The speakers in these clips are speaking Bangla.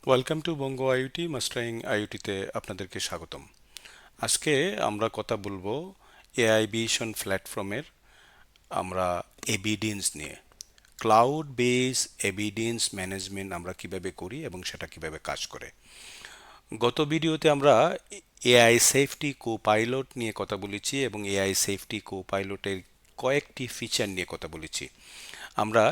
Welcome to Banga IoT mastering আইওটিতে আপনাদেরকে স্বাগতম। আজকে আমরা কথা বলবো এআই ভিশন প্ল্যাটফর্মের আমরা এভিডেন্স নিয়ে। ক্লাউড বেস এভিডেন্স ম্যানেজমেন্ট আমরা কিভাবে করি এবং সেটা কিভাবে কাজ করে। গত ভিডিওতে আমরা এআই সেফটি কো পাইলট নিয়ে কথা বলেছি এবং এআই সেফটি কো পাইলটের কয়েকটি ফিচার নিয়ে কথা বলেছি। আমরা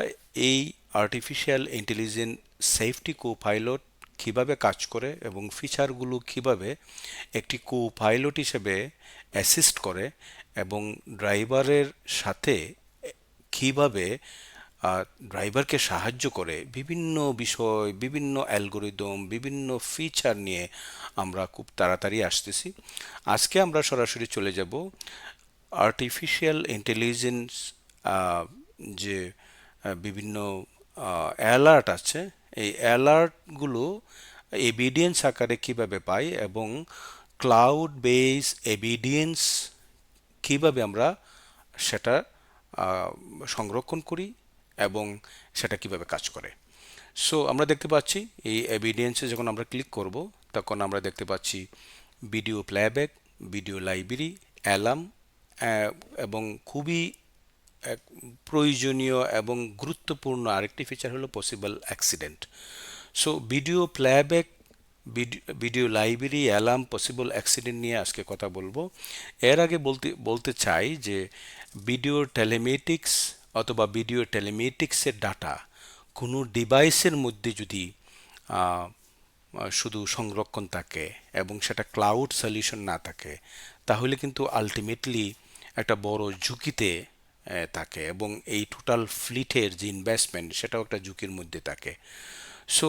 এই artificial intelligence safety co pilot কিভাবে কাজ করে এবং ফিচারগুলো কিভাবে একটি কো পাইলট হিসেবে অ্যাসিস্ট করে এবং ড্রাইভারের সাথে কিভাবে ড্রাইভারকে সাহায্য করে বিভিন্ন বিষয়, বিভিন্ন অ্যালগোরিদম, বিভিন্ন ফিচার নিয়ে আমরা খুব তাড়াতাড়ি আসতেছি। আজকে আমরা সরাসরি চলে যাব আর্টিফিশিয়াল ইন্টেলিজেন্স যে বিভিন্ন অ্যালার্ট আছে, এই অ্যালার্টগুলো এভিডেন্স আকারে কিভাবে পাই এবং ক্লাউড বেস এভিডেন্স কিভাবে আমরা সেটা সংরক্ষণ করি এবং সেটা কিভাবে কাজ করে। সো আমরা দেখতে পাচ্ছি এই এভিডেন্সে যখন আমরা ক্লিক করব তখন আমরা দেখতে পাচ্ছি video playback, video library, alarm এবং খুবই এক প্রয়োজনীয় এবং গুরুত্বপূর্ণ আরেকটি ফিচার হলো possible accident. So video playback, video library, alarm, possible accident নিয়ে আজকে কথা বলবো। এর আগে বলতে চাই যে ভিডিও টেলিমেটিক্স অথবা ভিডিও টেলিমেটিক্সের ডাটা কোনো ডিভাইসের মধ্যে যদি আহ, শুধু সংরক্ষণ থাকে এবং সেটা ক্লাউড সলিউশন না থাকে, তাহলে কিন্তু আলটিমেটলি একটা বড় ঝুঁকিতে থাকে এবং এই টোটাল ফ্লিটের যে ইনভেস্টমেন্ট সেটাও একটা ঝুঁকির মধ্যে থাকে। সো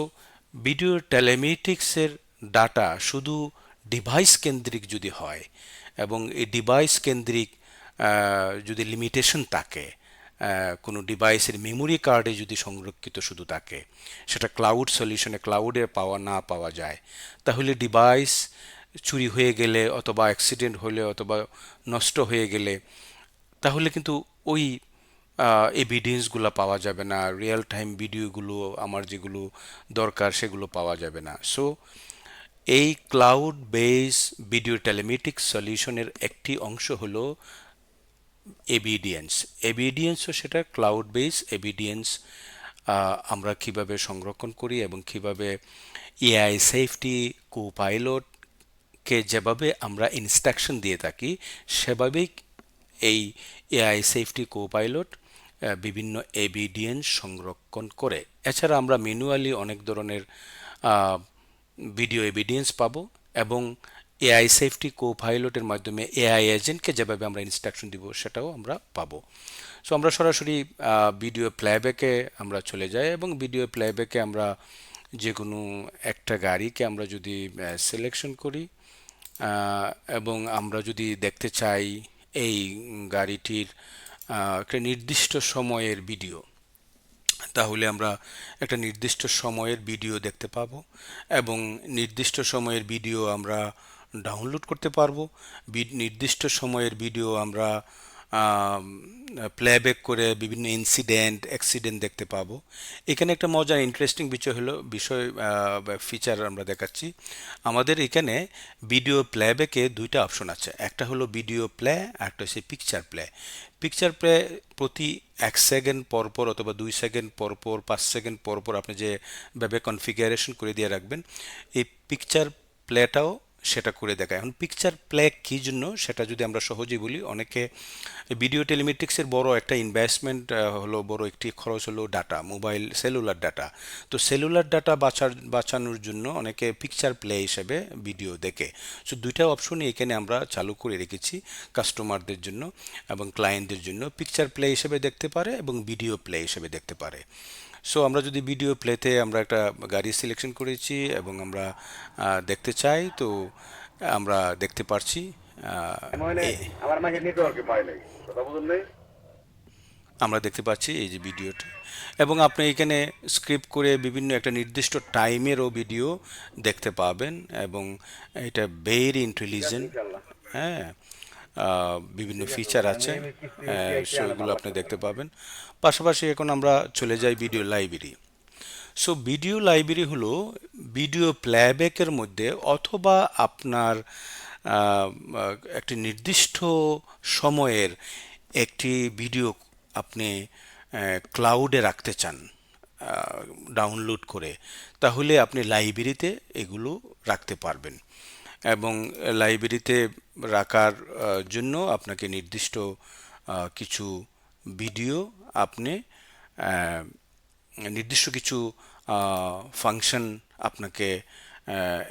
ভিডিও টেলিমেটিক্সের ডাটা শুধু ডিভাইস কেন্দ্রিক যদি হয় এবং এই ডিভাইস কেন্দ্রিক যদি লিমিটেশন থাকে, কোনো ডিভাইসের মেমোরি কার্ডে যদি সংরক্ষিত শুধু থাকে, সেটা ক্লাউড সলিউশনে ক্লাউডে পাওয়া যায়, তাহলে ডিভাইস চুরি হয়ে গেলে অথবা অ্যাক্সিডেন্ট হলে অথবা নষ্ট হয়ে গেলে তাহলে কিন্তু ওই এভিডেন্সগুলো পাওয়া যাবে না, রিয়েল টাইম ভিডিওগুলো আমার যেগুলো দরকার সেগুলো পাওয়া যাবে না। সো এই ক্লাউড বেস ভিডিও টেলিমেটিক্স সলিউশনের একটি অংশ হলো এভিডেন্স। এভিডেন্সও সেটা ক্লাউড বেস এভিডেন্স আমরা কিভাবে সংরক্ষণ করি এবং কিভাবে এআই সেফটি কো পাইলটকে যেভাবে আমরা ইনস্ট্রাকশন দিয়ে থাকি সেভাবেই এই এআই সেফটি কো পাইলট বিভিন্ন এভিডেন্স সংরক্ষণ করে। এছাড়া আমরা ম্যানুয়ালি অনেক ধরনের ভিডিও এভিডেন্স পাবো এবং এআই সেফটি কো পাইলটের মাধ্যমে এআই এজেন্টকে যেভাবে আমরা ইনস্ট্রাকশন দিব সেটাও আমরা পাবো। সো আমরা সরাসরি ভিডিও প্লেব্যাকে আমরা চলে যাই এবং ভিডিও প্লেব্যাকে আমরা যে কোনো একটা গাড়িকে আমরা যদি সিলেকশন করি এবং আমরা যদি দেখতে চাই এই গাড়িটির একটা নির্দিষ্ট সময়ের ভিডিও, তাহলে আমরা একটা নির্দিষ্ট সময়ের ভিডিও দেখতে পাবো এবং নির্দিষ্ট সময়ের ভিডিও আমরা ডাউনলোড করতে পারবো। নির্দিষ্ট সময়ের ভিডিও আমরা প্লেব্যাক করে বিভিন্ন ইনসিডেন্ট অ্যাক্সিডেন্ট দেখতে পাবো। এখানে একটা মজার ইন্টারেস্টিং ফিচার আমরা দেখাচ্ছি। আমাদের এখানে ভিডিও প্লেব্যাকে দুইটা অপশন আছে, একটা হলো ভিডিও প্লে, একটা হচ্ছে পিকচার প্লে। পিকচার প্লে প্রতি 1 সেকেন্ড পর পর অথবা 2 সেকেন্ড পর পর 5 সেকেন্ড পর পর আপনি যেভাবে কনফিগারেশন করে দিয়ে রাখবেন, এই পিকচার প্লেটাও সেটা করে দেখায়। এখন পিকচার প্লে কী জন্য সেটা যদি আমরা সহজেই বলি, অনেকে ভিডিও টেলিমেট্রিক্সের বড় একটা ইনভেস্টমেন্ট হলো, বড় একটি খরচ হলো ডাটা, মোবাইল সেলুলার ডাটা। তো সেলুলার ডাটা বাঁচানোর জন্য অনেকে পিকচার প্লে হিসেবে ভিডিও দেখে। সো দুইটা অপশনই এখানে আমরা চালু করে রেখেছি কাস্টমারদের জন্য এবং ক্লায়েন্টদের জন্য, পিকচার প্লে হিসেবে দেখতে পারে এবং ভিডিও প্লে হিসেবে দেখতে পারে। সো আমরা যদি ভিডিও প্লেতে আমরা একটা গাড়ি সিলেকশন করেছি এবং আমরা দেখতে চাই, তো আমরা দেখতে পারছি মানে আমার মাঝে নেটওয়ার্কে পায় নাই কথা বুঝুন নাই। আমরা দেখতে পাচ্ছি এই যে ভিডিওটা এবং আপনি এখানে স্ক্রিপ্ট করে বিভিন্ন একটা নির্দিষ্ট টাইমেরও ভিডিও দেখতে পাবেন এবং এটা ভেরি ঠিক আছে ইন্টেলিজেন্ট। ইনশাল্লাহ। হ্যাঁ, বিভিন্ন ঠিক আছে ফিচার ভাই, আমি আছে, আমি কিস্তি মিস্তি আইছি সো আলাদা এগুলো আপনি বাড়াতে দেখতে পারেন। পাবেন। পাশাপাশি এখন আমরা চলে যাই video library. So video library হলো ভিডিও প্লেব্যাকের মধ্যে অথবা আপনার আহ, একটি নির্দিষ্ট সময়ের একটি ভিডিও আপনি ক্লাউডে রাখতে চান ডাউনলোড করে, তাহলে আপনি লাইব্রেরিতে এগুলো রাখতে পারবেন। এবং লাইব্রেরিতে রাখার জন্য আপনাকে নির্দিষ্ট কিছু ভিডিও আপনি আহ, নির্দিষ্ট কিছু ফাংশন আপনাকে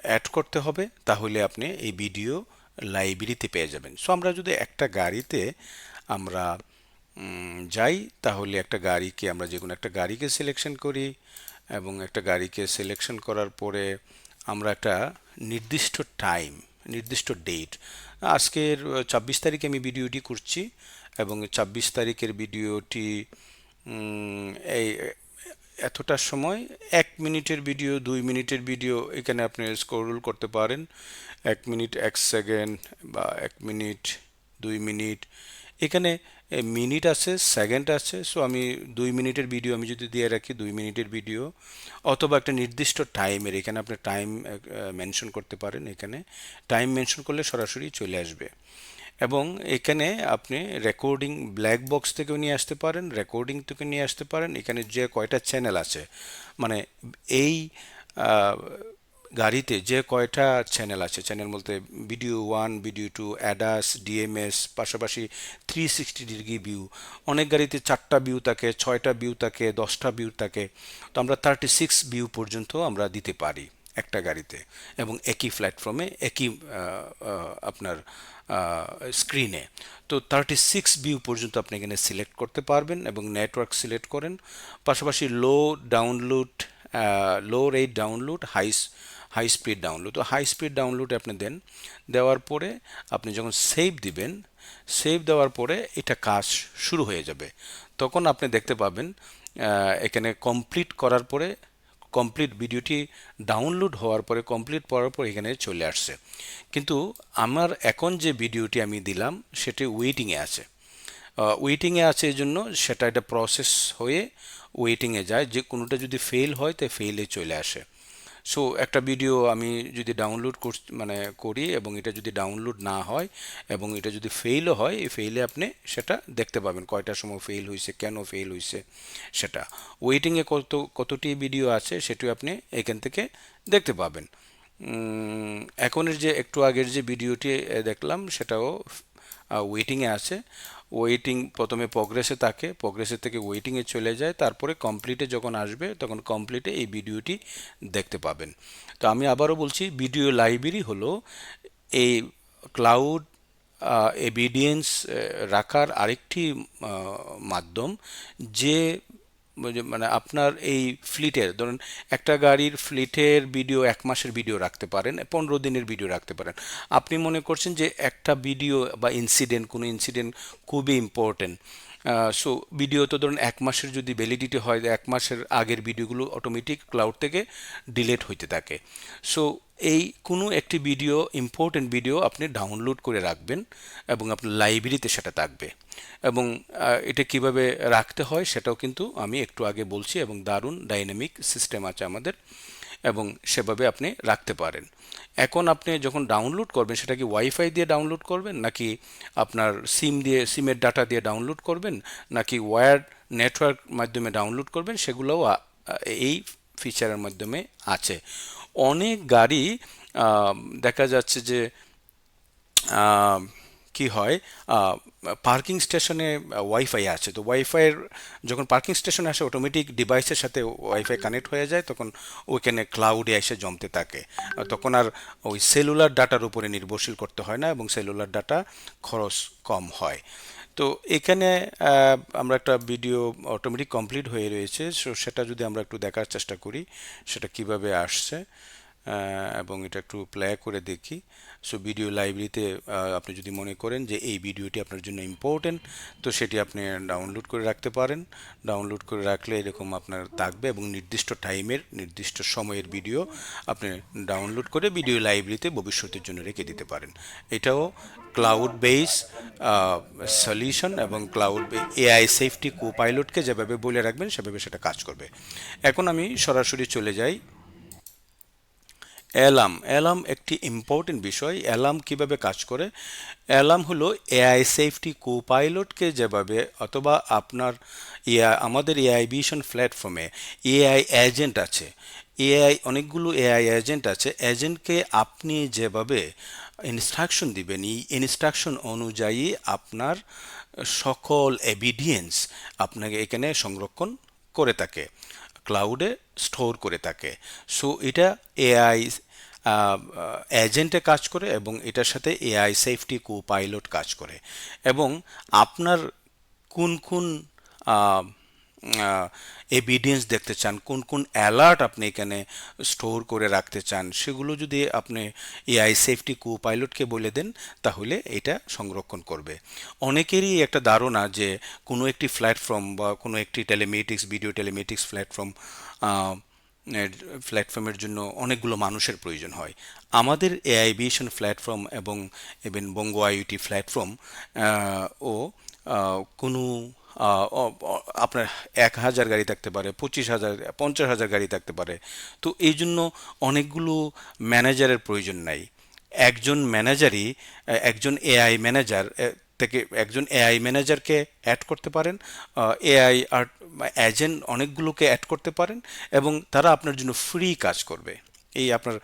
অ্যাড করতে হবে, তাহলে আপনি এই ভিডিও লাইব্রেরিতে পেয়ে যাবেন। সো আমরা যদি একটা গাড়িতে আমরা যাই, তাহলে একটা গাড়িকে আমরা যে কোনো একটা গাড়িকে সিলেকশন করি, এবং একটা গাড়িকে সিলেকশন করার পরে আমরা একটা নির্দিষ্ট টাইম, নির্দিষ্ট ডেট, আজকের 26 তারিখে আমি ভিডিওটি করছি, এবং 26 তারিখের ভিডিওটি উম, এই এতটার সময় 1 মিনিটের ভিডিও, 2 মিনিটের ভিডিও, এখানে আপনি স্ক্রোল করতে পারেন। 1 মিনিট 1 সেকেন্ড বা 1 মিনিট 2 মিনিট, এখানে মিনিট আছে, সেকেন্ড আছে। সো আমি 2 মিনিটের ভিডিও আমি যদি দিয়ে রাখি 2 মিনিটের ভিডিও, অথবা একটা নির্দিষ্ট টাইমের, এখানে আপনি টাইম মেনশন করতে পারেন। এখানে টাইম মেনশন করলে সরাসরি চলে আসবে। এবং এখানে আপনি রেকর্ডিং ব্ল্যাক বক্স থেকেও নিয়ে আসতে পারেন, রেকর্ডিং থেকে নিয়ে আসতে পারেন। এখানে যে কয়টা চ্যানেল আছে, মানে এই আহ, গাড়িতে যে কয়টা চ্যানেল আছে, চ্যানেল বলতে ভিডিও 1, ভিডিও 2, অ্যাডাস, ডিএমএস, পাশাপাশি 360 ডিগ্রি ভিউ। অনেক গাড়িতে 4টা ভিউ থাকে, 6টা ভিউ থাকে, 10টা ভিউ থাকে। তো আমরা 36 ভিউ পর্যন্ত আমরা দিতে পারি একটা গাড়িতে, এবং একই প্ল্যাটফর্মে, একই আপনার স্ক্রিনে। তো 36 ভিউ পর্যন্ত আপনি এখানে সিলেক্ট করতে পারবেন, এবং নেটওয়ার্ক সিলেক্ট করেন। পাশাপাশি download low rate download, high speed download. তো হাই স্পিড ডাউনলোড আপনি দেন, দেওয়ার পরে আপনি যখন সেভ দিবেন, সেভ দেওয়ার পরে এটা কাজ শুরু হয়ে যাবে। তখন আপনি দেখতে পাবেন এখানে কমপ্লিট করার পরে, কমপ্লিট ভিডিওটি ডাউনলোড হওয়ার পরে, কমপ্লিট করার পর এখানে চলে আসছে। কিন্তু আমার এখন যে ভিডিওটি আমি দিলাম সেটি ওয়েটিংয়ে আছে। ওয়েটিংয়ে আছে এই জন্য সেটা একটা প্রসেস হয়ে ওয়েটিংয়ে যায়, যে কোনোটা যদি ফেল হয় তো ফেলে চলে আসে। সো একটা ভিডিও আমি যদি ডাউনলোড মানে করি, এবং এটা যদি ডাউনলোড না হয়, এবং এটা যদি ফেইলও হয়, এই ফেইলে আপনি সেটা দেখতে পাবেন কয়টার সময় ফেল হয়েছে, কেন ফেল হয়েছে সেটা। ওয়েটিংয়ে কতটি ভিডিও আছে সেটিও আপনি এখান থেকে দেখতে পাবেন। এখনের যে একটু আগের যে ভিডিওটি দেখলাম সেটাও ওয়েটিংয়ে আছে। ওয়েটিং প্রথমে প্রগ্রেসে থাকে, প্রগ্রেসের থেকে ওয়েটিংয়ে চলে যায়, তারপরে কমপ্লিটে যখন আসবে তখন কমপ্লিটে এই ভিডিওটি দেখতে পাবেন। তো আমি আবারও বলছি, ভিডিও লাইব্রেরি হলো এই ক্লাউড এভিডেন্স রাখার আরেকটি মাধ্যম, যে মানে আপনার এই ফ্লিটের, ধরুন একটা গাড়ির ফ্লিটের ভিডিও, 1 মাসের ভিডিও রাখতে পারেন, 15 দিনের ভিডিও রাখতে পারেন। আপনি মনে করছেন যে একটা ভিডিও বা ইনসিডেন্ট, কোনো ইনসিডেন্ট খুবই ইম্পর্টেন্ট। সো ভিডিও তো ধরুন 1 মাসের যদি ভ্যালিডিটি হয়, 1 মাসের আগের ভিডিওগুলো অটোমেটিক ক্লাউড থেকে ডিলিট হইতে থাকে। সো এই কোনো একটি ভিডিও, ইম্পর্টেন্ট ভিডিও আপনি ডাউনলোড করে রাখবেন, এবং আপনার লাইব্রেরিতে সেটা থাকবে। এবং এটা কিভাবে রাখতে হয় সেটাও কিন্তু আমি একটু আগে বলছি, এবং দারুণ ডাইনামিক সিস্টেম আছে আমাদের, এবং সেভাবে আপনি রাখতে পারেন। এখন আপনি যখন ডাউনলোড করবেন, সেটা কি ওয়াইফাই দিয়ে ডাউনলোড করবেন, নাকি আপনার সিমের ডাটা দিয়ে ডাউনলোড করবেন, নাকি ওয়্যার্ড নেটওয়ার্ক মাধ্যমে ডাউনলোড করবেন, সেগুলোও এই ফিচারের মাধ্যমে আছে। অনেক গাড়ি আহ, দেখা যাচ্ছে যে আহ, কি হয়, পার্কিং স্টেশনে ওয়াইফাই আছে। তো ওয়াইফাইয়ের যখন পার্কিং স্টেশনে আসে, অটোমেটিক ডিভাইসের সাথে ওয়াইফাই কানেক্ট হয়ে যায়, তখন ওইখানে ক্লাউডে এসে জমতে থাকে। তখন আর ওই সেলুলার ডাটার উপরে নির্ভরশীল করতে হয় না, এবং সেলুলার ডাটা খরচ কম হয়। তো এখানে আমরা একটা ভিডিও অটোমেটিক কমপ্লিট হয়ে রয়েছে, সো সেটা যদি আমরা একটু দেখার চেষ্টা করি সেটা কিভাবে আসছে। এবং এটা একটু প্লে করে দেখি। সো ভিডিও লাইব্রেরিতে আপনি যদি মনে করেন যে এই ভিডিওটি আপনার জন্য ইম্পর্টেন্ট, তো সেটি আপনি ডাউনলোড করে রাখতে পারেন। ডাউনলোড করে রাখলে এরকম আপনার থাকবে এবং নির্দিষ্ট টাইমের নির্দিষ্ট সময়ের ভিডিও আপনি ডাউনলোড করে ভিডিও লাইব্রেরিতে ভবিষ্যতের জন্য রেখে দিতে পারেন। এটাও ক্লাউড বেস সলিউশন এবং ক্লাউড এআই সেফটি কো পাইলটকে যেভাবে বলে রাখবেন সেভাবে সেটা কাজ করবে। এখন আমি সরাসরি চলে যাই অ্যালার্ম একটি ইম্পর্টেন্ট বিষয়। অ্যালার্ম কিভাবে কাজ করে? অ্যালার্ম হলো এআই সেফটি কো পাইলটকে যেভাবে অথবা আপনার আমাদের এআই ভিশন প্ল্যাটফর্মে এআই এজেন্ট আছে, অনেকগুলো এআই এজেন্ট আছে। এজেন্টকে আপনি যেভাবে ইনস্ট্রাকশন দিবেন, এই ইনস্ট্রাকশন অনুযায়ী আপনার সকল এভিডেন্স আপনাকে এখানে সংরক্ষণ করে থাকে, ক্লাউডে স্টোর করে থাকে। সো এটা এআই এজেন্টে কাজ করে এবং এটার সাথে এআই সেফটি কো পাইলট কাজ করে। এবং আপনার কোন কোন এভিডেন্স দেখতে চান, কোন কোন অ্যালার্ট আপনি এখানে স্টোর করে রাখতে চান, সেগুলো যদি আপনি এআই সেফটি কো পাইলটকে বলে দেন তাহলে এটা সংরক্ষণ করবে। অনেকেরই একটা ধারণা যে কোনো একটি প্ল্যাটফর্ম বা কোনো একটি টেলিমেটিক্স ভিডিও টেলিমেটিক্স প্ল্যাটফর্মের জন্য অনেকগুলো মানুষের প্রয়োজন হয়। আমাদের এআই ভিশন প্ল্যাটফর্ম এবং ইভেন বঙ্গো আইওটি প্ল্যাটফর্ম ও কোনো আপনার 1,000 গাড়ি থাকতে পারে, 25,000 50,000 গাড়ি থাকতে পারে। তো এই জন্য অনেকগুলো ম্যানেজারের প্রয়োজন নাই। একজন ম্যানেজারই একজন এআই ম্যানেজার থেকে একজন এআই ম্যানেজারকে অ্যাড করতে পারেন, এআই আর এজেন্ট অনেকগুলোকে অ্যাড করতে পারেন এবং তারা আপনার জন্য ফ্রি কাজ করবে। এই আপনার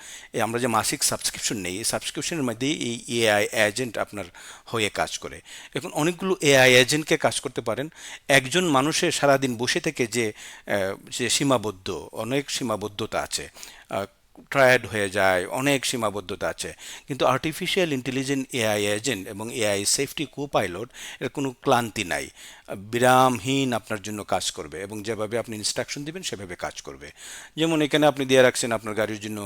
আমরা যে মাসিক সাবস্ক্রিপশন নেই, এই সাবস্ক্রিপশনের মধ্যে এই এআই এজেন্ট আপনার হয়ে কাজ করে। এখন অনেকগুলো এআই এজেন্টকে কাজ করতে পারেন। একজন মানুষের সারাদিন বসে থেকে যে সীমাবদ্ধ, অনেক সীমাবদ্ধতা আছে, ট্রায়াড হয়ে যায়, অনেক সীমাবদ্ধতা আছে। কিন্তু আর্টিফিশিয়াল ইন্টেলিজেন্ট এআই এজেন্ট এবং এআই সেফটি কো পাইলট এর কোনো ক্লান্তি নাই, বিরামহীন আপনার জন্য কাজ করবে এবং যেভাবে আপনি ইনস্ট্রাকশন দিবেন সেভাবে কাজ করবে। যেমন এখানে আপনি দিয়ে রাখছেন আপনার গাড়ির জন্য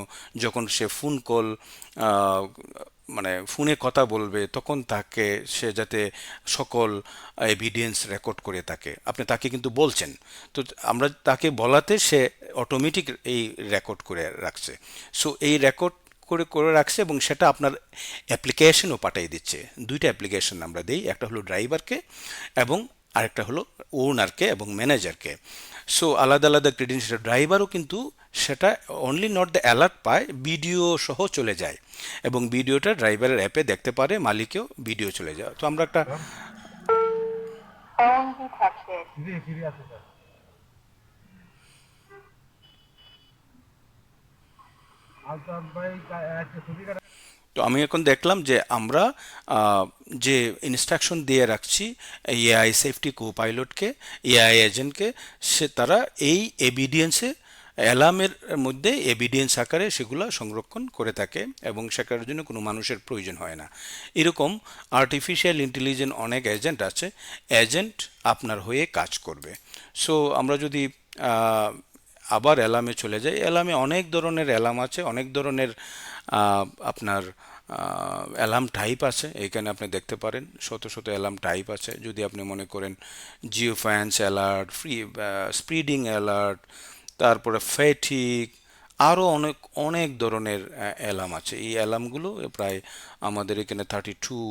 যখন সে ফোন কল মানে ফোনে কথা বলবে তখন তাকে সে যাতে সকল এভিডেন্স রেকর্ড করে থাকে, আপনি তাকে কিন্তু বলছেন, তো আমরা তাকে বলাতে সে অটোমেটিক এই রেকর্ড করে রাখছে। সো এই রেকর্ড করে করে রাখছে এবং সেটা আপনার অ্যাপ্লিকেশনও পাঠিয়ে দিচ্ছে। দুইটা অ্যাপ্লিকেশন আমরা দিই, একটা হলো ড্রাইভারকে এবং আরেকটা হলো ওনারকে এবং ম্যানেজারকে। সো আলাদা আলাদা ক্রেডেনশিয়াল, ড্রাইভারও কিন্তু সেটা অনলি নট দ্য অ্যালার্ট পায়, ভিডিও সহ চলে যায় এবং ভিডিওটা ড্রাইভারের অ্যাপে দেখতে পারে, মালিকেও ভিডিও চলে যায়। তো আমরা একটা তো আমি এখন দেখলাম যে আমরা যে ইনস্ট্রাকশন দিয়ে রাখছি এআই সেফটি কো পাইলটকে, এআই এজেন্টকে, সে তারা এই এভিডেন্সে অ্যালার্মের মধ্যে এভিডেন্স আকারে সেগুলো সংরক্ষণ করে থাকে এবং সেটার জন্য কোনো মানুষের প্রয়োজন হয় না। এরকম আর্টিফিশিয়াল ইন্টেলিজেন্স অনেক এজেন্ট আছে, এজেন্ট আপনার হয়ে কাজ করবে। সো আমরা যদি আবার অ্যালার্মে চলে যাই, অ্যালার্মে অনেক ধরনের অ্যালার্ম আছে, অনেক ধরনের আপনার অ্যালার্ম টাইপ আছে। এখানে আপনি দেখতে পারেন শত শত অ্যালার্ম টাইপ আছে। যদি আপনি মনে করেন Jio fans alert, free speeding alert, তারপরে ফ্যাটিক, আরও অনেক অনেক ধরনের অ্যালার্ম আছে। এই অ্যালার্মগুলো প্রায় আমাদের এখানে 32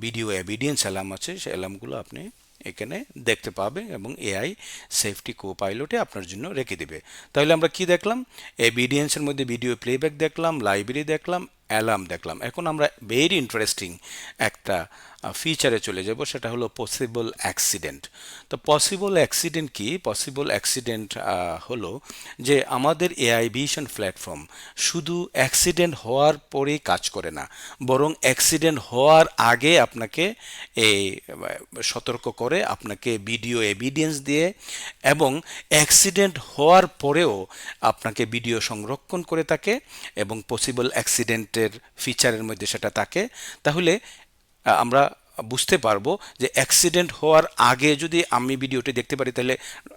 ভিডিও এভিডেন্স অ্যালার্ম আছে। সেই অ্যালার্মগুলো আপনি এখানে দেখতে পাবে এবং এআই সেফটি কো পাইলটে আপনার জন্য রেখে দেবে। তাহলে আমরা কি দেখলাম? এভিডেন্সের মধ্যে ভিডিও প্লেব্যাক দেখলাম, লাইব্রেরি দেখলাম, অ্যালার্ম দেখলাম। এখন আমরা ভেরি ইন্টারেস্টিং একটা ফিচারে চলে যাব, সেটা হলো পসিবল অ্যাক্সিডেন্ট। তো পসিবল অ্যাক্সিডেন্ট কি? পসিবল অ্যাক্সিডেন্ট হলো যে আমাদের এআই ভিশন প্ল্যাটফর্ম শুধু অ্যাক্সিডেন্ট হওয়ার পরেই কাজ করে না, বরং অ্যাক্সিডেন্ট হওয়ার আগে আপনাকে এই সতর্ক করে, আপনাকে ভিডিও এভিডেন্স দিয়ে এবং অ্যাক্সিডেন্ট হওয়ার পরেও আপনাকে ভিডিও সংরক্ষণ করে থাকে এবং পসিবল অ্যাক্সিডেন্টের ফিচারের মধ্যে সেটা থাকে। তাহলে আমরা বুঝতে পারবো যে অ্যাক্সিডেন্ট হওয়ার আগে যদি আমি ভিডিওটি দেখতে পারি, তাহলে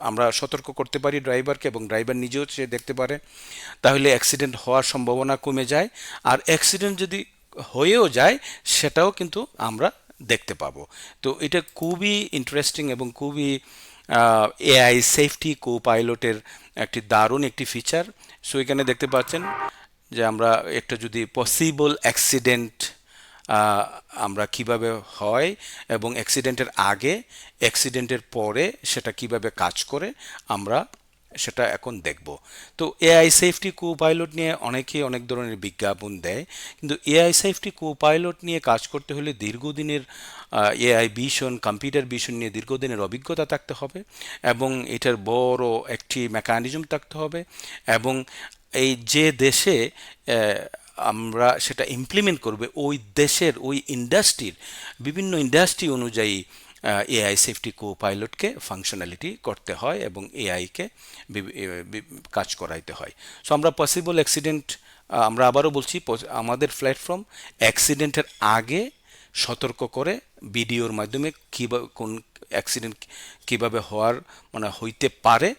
আমরা সতর্ক করতে পারি ড্রাইভারকে, এবং ড্রাইভার নিজেও সে দেখতে পারে, তাহলে অ্যাক্সিডেন্ট হওয়ার সম্ভাবনা কমে যায়। আর অ্যাক্সিডেন্ট যদি হয়েও যায়, সেটাও কিন্তু আমরা দেখতে পাবো। তো এটা খুবই ইন্টারেস্টিং এবং খুবই এআই সেফটি কো পাইলটের একটি দারুণ একটি ফিচার। সো এখানে দেখতে পাচ্ছেন যে আমরা একটা যদি পসিবল অ্যাক্সিডেন্ট আমরা কিভাবে হয়, এবং অ্যাক্সিডেন্টের আগে, অ্যাক্সিডেন্টের পরে সেটা কিভাবে কাজ করে, আমরা সেটা এখন দেখব। তো এআই সেফটি কো পাইলট নিয়ে অনেকেই অনেক ধরনের বিজ্ঞাপন দেয়, কিন্তু এআই সেফটি কো পাইলট নিয়ে কাজ করতে হলে দীর্ঘদিনের এআই ভিশন, কম্পিউটার ভিশন নিয়ে দীর্ঘদিনের অভিজ্ঞতা থাকতে হবে, এবং এটার বড় একটি মেকানিজম থাকতে হবে, এবং এই যে দেশে আমরা সেটা ইমপ্লিমেন্ট করবে, ওই দেশের ওই ইন্ডাস্ট্রির বিভিন্ন ইন্ডাস্ট্রি অনুযায়ী এআই সেফটি কো পাইলটকে ফাংশনালিটি করতে হয় এবং এআইকে কাজ করাইতে হয়। সো আমরা পসিবল অ্যাক্সিডেন্ট, আমরা আবারও বলছি, আমাদের প্ল্যাটফর্ম অ্যাক্সিডেন্টের আগে সতর্ক করে ভিডিওর মাধ্যমে কীভাবে কোন অ্যাক্সিডেন্ট কীভাবে হওয়ার মানে হইতে পারে,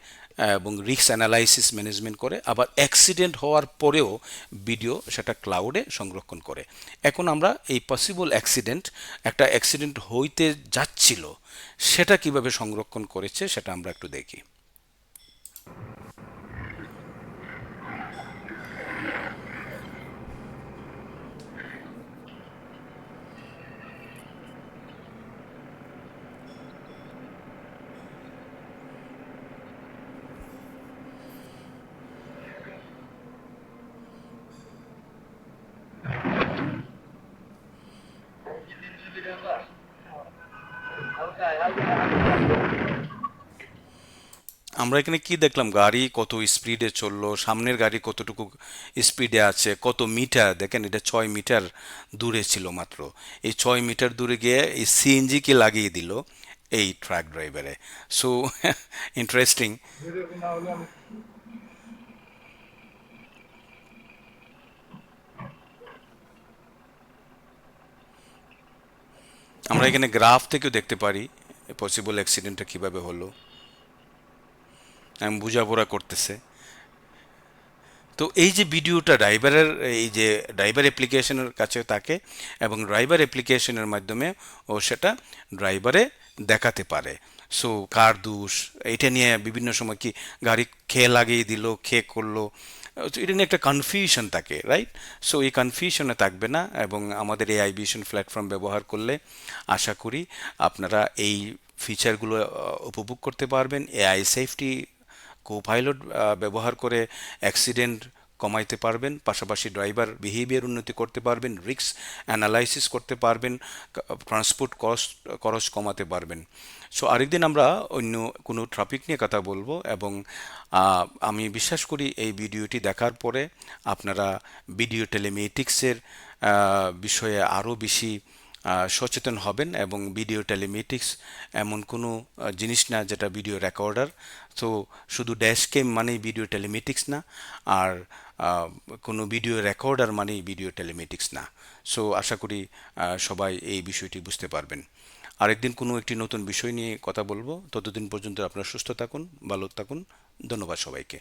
এবং রিস্ক অ্যানালাইসিস ম্যানেজমেন্ট করে, আবার অ্যাক্সিডেন্ট হওয়ার পরেও ভিডিও সেটা ক্লাউডে সংরক্ষণ করে। এখন আমরা এই পসিবল অ্যাক্সিডেন্ট, একটা অ্যাক্সিডেন্ট হইতে যাচ্ছিল, সেটা কিভাবে সংরক্ষণ করেছে সেটা আমরা একটু দেখি। আমরা এখানে কি দেখলাম, গাড়ি কত স্পিডে চললো, সামনের গাড়ি কতটুকু স্পিডে আছে, কত মিটার, দেখেন এটা 6 মিটার দূরে ছিল মাত্র। এই 6 মিটার দূরে গিয়ে এই সিএনজি কে লাগিয়ে দিল এই ট্রাক ড্রাইভারে। So interesting. আমরা এখানে গ্রাফ থেকেও দেখতে পারি পসিবল অ্যাক্সিডেন্টটা কিভাবে হলো, এবং বোঝাপড়া করতেছে। তো এই যে ভিডিওটা ড্রাইভারের, এই যে ড্রাইভার অ্যাপ্লিকেশনের কাছে থাকে, এবং ড্রাইভার অ্যাপ্লিকেশনের মাধ্যমে ও সেটা ড্রাইভারে দেখাতে পারে। সো কার দোষ, এটা নিয়ে বিভিন্ন সময় কি গাড়ি খেয়ে লাগিয়ে দিল, খেয়ে করলো, তো এটা নিয়ে একটা কনফিউশন থাকে, রাইট? সো এই কনফিউশনে থাকবে না, এবং আমাদের এই আইভিশন প্ল্যাটফর্ম ব্যবহার করলে আশা করি আপনারা এই ফিচারগুলো উপভোগ করতে পারবেন। এআই সেফটি কোপাইলট ব্যবহার করে অ্যাক্সিডেন্ট কমাইতে পারবেন, পাশাপাশি ড্রাইভার বিহেভিয়ার উন্নতি করতে পারবেন, রিস্ক অ্যানালাইসিস করতে পারবেন, ট্রান্সপোর্ট খরচ কমাতে পারবেন। সো আরেকদিন আমরা অন্য কোনো টপিক নিয়ে কথা বলবো, এবং আমি বিশ্বাস করি এই ভিডিওটি দেখার পরে আপনারা ভিডিও টেলিমেটিক্সের বিষয়ে আরও বেশি সচেতন হবেন, এবং ভিডিও টেলিমেটিক্স এমন কোনো জিনিস না যেটা ভিডিও রেকর্ডার। তো শুধু ড্যাশ ক্যাম মানেই ভিডিও টেলিমেটিক্স না, আর কোনো ভিডিও রেকর্ডার মানেই ভিডিও টেলিমেটিক্স না। সো আশা করি সবাই এই বিষয়টি বুঝতে পারবেন। আরেকদিন কোনো একটি নতুন বিষয় নিয়ে কথা বলবো। ততদিন পর্যন্ত আপনারা সুস্থ থাকুন, ভালো থাকুন। ধন্যবাদ সবাইকে।